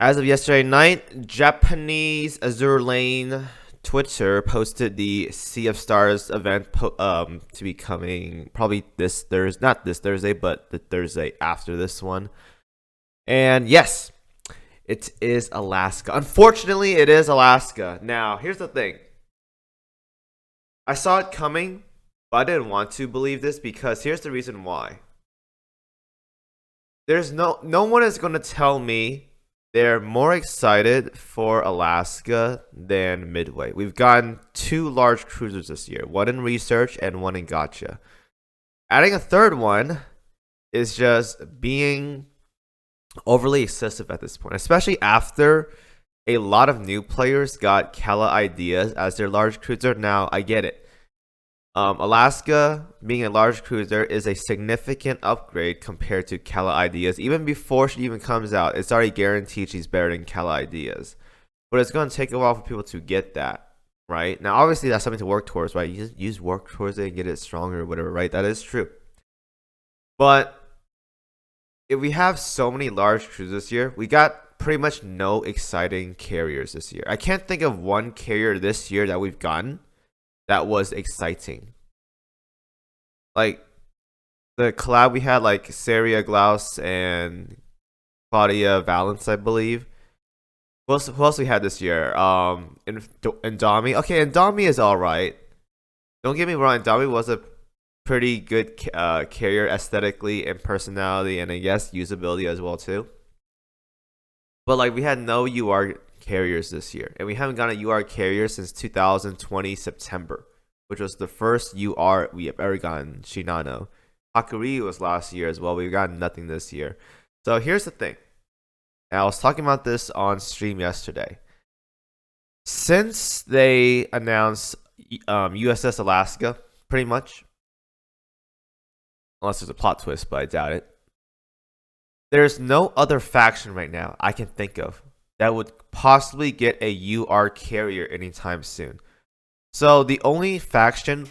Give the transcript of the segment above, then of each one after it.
As of yesterday night, Japanese Azur Lane Twitter posted the Sea of Stars event to be coming probably this Thursday, not this Thursday, but the Thursday after this one. And yes, it is Alaska. Unfortunately, it is Alaska. Now, here's the thing. I saw it coming, but I didn't want to believe this because here's the reason why. There's no one is going to tell me they're more excited for Alaska than Midway. We've gotten two large cruisers this year, one in research and one in gotcha. Adding a third one is just being overly excessive at this point, especially after a lot of new players got Kala Ideas as their large cruiser. Now, I get it. Alaska being a large cruiser is a significant upgrade compared to Kala Ideas. Even before she even comes out, it's already guaranteed she's better than Kala Ideas. But it's going to take a while for people to get that, right? Now, obviously, that's something to work towards, right? You just work towards it and get it stronger or whatever, right? That is true. But if we have so many large cruisers this year, we got pretty much no exciting carriers this year. I can't think of one carrier this year that we've gotten that was exciting. Like the collab we had, like Saria Glaus and Claudia Valence, I believe. Who else we had this year? Indomi. Okay, Indomi is alright. Don't get me wrong, Indomi was a pretty good carrier aesthetically and personality, and I guess usability as well too. But like we had no UR carriers this year, and we haven't gotten a UR carrier since 2020 September, which was the first UR we have ever gotten. Shinano. Hakuri was last year as well. We've gotten nothing this year. So here's the thing. And I was talking about this on stream yesterday. Since they announced USS Alaska, pretty much, unless there's a plot twist, but I doubt it, there's no other faction right now I can think of that would possibly get a UR carrier anytime soon. So the only faction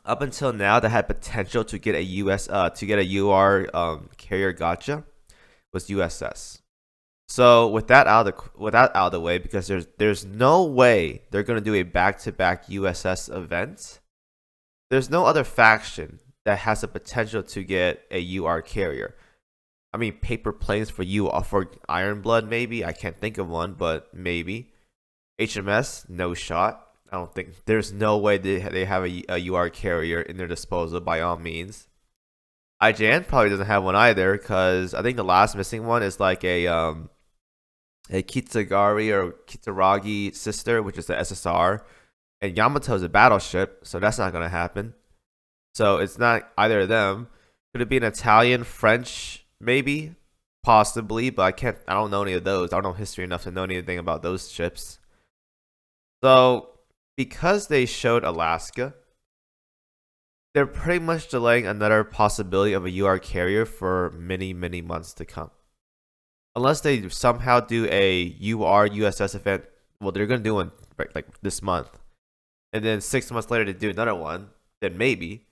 up until now that had potential to get a UR carrier gotcha was USS. So with that out of the way, because there's no way they're gonna do a back-to-back USS event. There's no other faction that has the potential to get a UR carrier. I mean, paper planes for Ironblood, maybe. I can't think of one, but maybe. HMS, no shot. I don't think there's no way they have a UR carrier in their disposal by all means. IJN probably doesn't have one either, because I think the last missing one is like a Kitsugari or Kitsuragi sister, which is the SSR, and Yamato is a battleship, so that's not gonna happen. So it's not either of them. Could it be an Italian, French? Maybe, possibly, but I don't know any of those. I don't know history enough to know anything about those ships. So, because they showed Alaska, they're pretty much delaying another possibility of a UR carrier for many, many months to come. Unless they somehow do a UR USS event, well, they're going to do one like this month. And then 6 months later, they do another one, then maybe.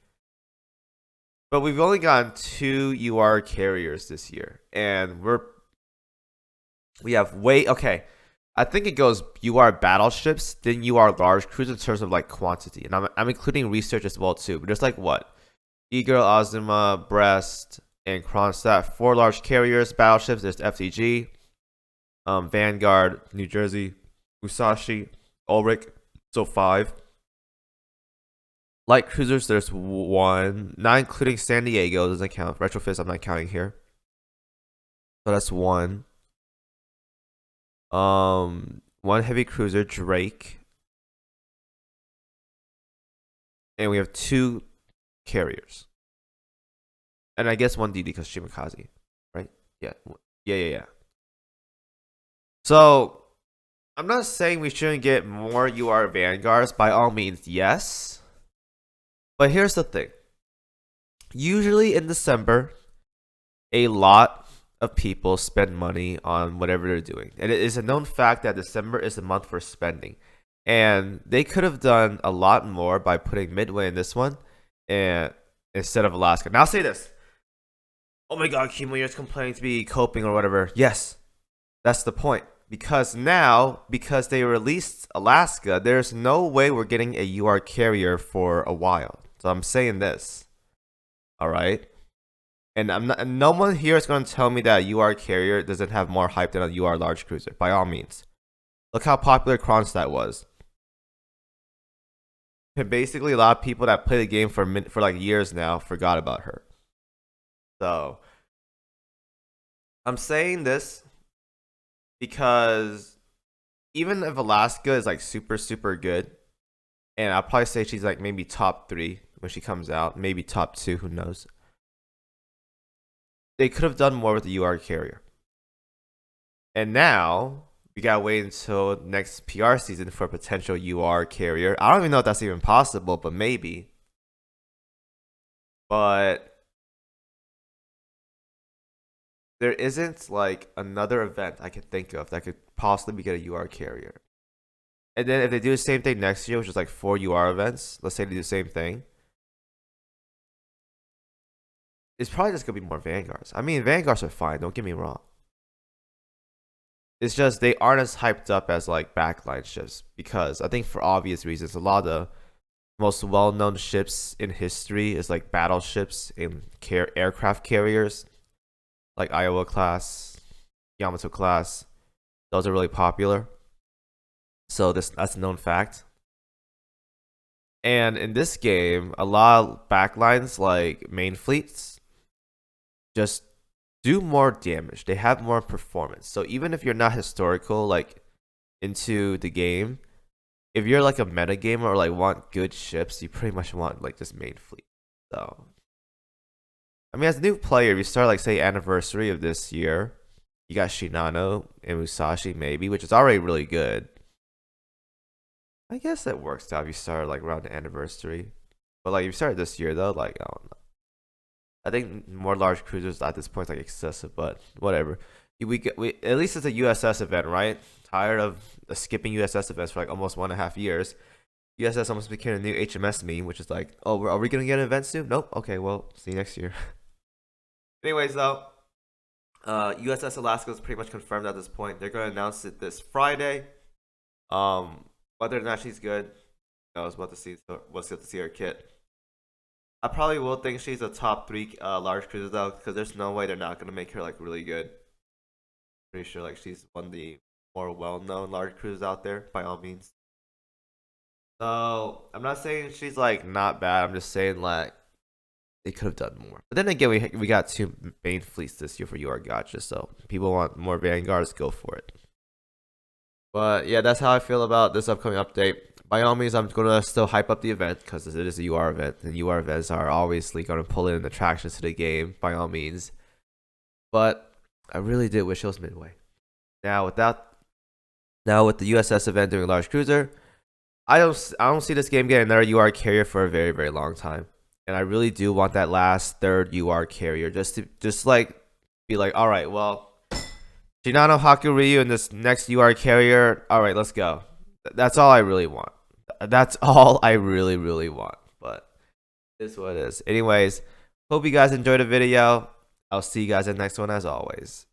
But we've only gotten two UR carriers this year, and we have okay. I think it goes UR battleships, then UR large cruisers in terms of like quantity, and I'm including research as well too. But there's like what, Eagle, Azuma, Brest, and Kronstadt, 4 large carriers, battleships. There's FTG, Vanguard, New Jersey, Musashi, Ulrich, so 5. Light cruisers, there's 1, not including San Diego, doesn't count. Retrofits, I'm not counting here. So that's 1. 1 heavy cruiser, Drake. And we have 2 carriers. And I guess 1 DD because Shimakaze, right? Yeah. So, I'm not saying we shouldn't get more UR Vanguards. By all means, yes. But here's the thing. Usually in December, a lot of people spend money on whatever they're doing. And it is a known fact that December is the month for spending. And they could have done a lot more by putting Midway in this one and instead of Alaska. Now I'll say this. Oh my god, Kimo, you're just complaining to be coping or whatever. Yes. That's the point. Because now, because they released Alaska, there's no way we're getting a UR carrier for a while. So I'm saying this. All right. And I'm not. No one here is going to tell me that a UR carrier doesn't have more hype than a UR large cruiser. By all means, look how popular Kronstadt was. And basically, a lot of people that play the game for like years now forgot about her. So I'm saying this because even if Alaska is like super good, and I'll probably say she's like maybe top 3 when she comes out, maybe top 2, who knows. They could have done more with the UR carrier. And now we gotta wait until next PR season for a potential UR carrier. I don't even know if that's even possible, but maybe. But there isn't like another event I could think of that could possibly get a UR carrier. And then if they do the same thing next year, which is like 4 UR events, let's say they do the same thing, it's probably just gonna be more Vanguards. I mean, Vanguards are fine, don't get me wrong. It's just they aren't as hyped up as like backline ships because I think for obvious reasons, a lot of the most well-known ships in history is like battleships and aircraft carriers, like Iowa class, Yamato class. Those are really popular. So that's a known fact. And in this game, a lot of backlines like main fleets just do more damage. They have more performance. So even if you're not historical like into the game, if you're like a meta gamer or like want good ships, you pretty much want like this main fleet. So I mean, as a new player, if you start like say anniversary of this year, you got Shinano and Musashi maybe, which is already really good. I guess that works out if you start like around the anniversary. But like if you started this year though, like I don't know. I think more large cruisers at this point is like excessive, but whatever. We at least it's a USS event, right? Tired of skipping USS events for like almost 1.5 years. USS almost became a new HMS meme, which is like, oh, are we gonna get an event soon? Nope. Okay, well, see you next year. Anyways, though, USS Alaska is pretty much confirmed at this point. They're gonna announce it this Friday. Whether or not she's good, I was about to see. What's good to see her kit. I probably will think she's a top 3 large cruiser though, because there's no way they're not gonna make her like really good. Pretty sure like she's one of the more well-known large cruisers out there by all means. So I'm not saying she's like not bad. I'm just saying like they could have done more. But then again, we got 2 main fleets this year for UR Gotcha, so people want more Vanguards, go for it. But yeah, that's how I feel about this upcoming update. By all means, I'm gonna still hype up the event because it is a UR event, and UR events are obviously gonna pull in attractions to the game. By all means, but I really did wish it was Midway. Now with the USS event doing large cruiser, I don't see this game getting another UR carrier for a very long time. And I really do want that last 3rd UR carrier just like be like, all right, well, Shinano Hakuryu and this next UR carrier. All right, let's go. That's all I really want. That's all I really want. But this is what it is. Anyways, hope you guys enjoyed the video. I'll see you guys in the next one as always.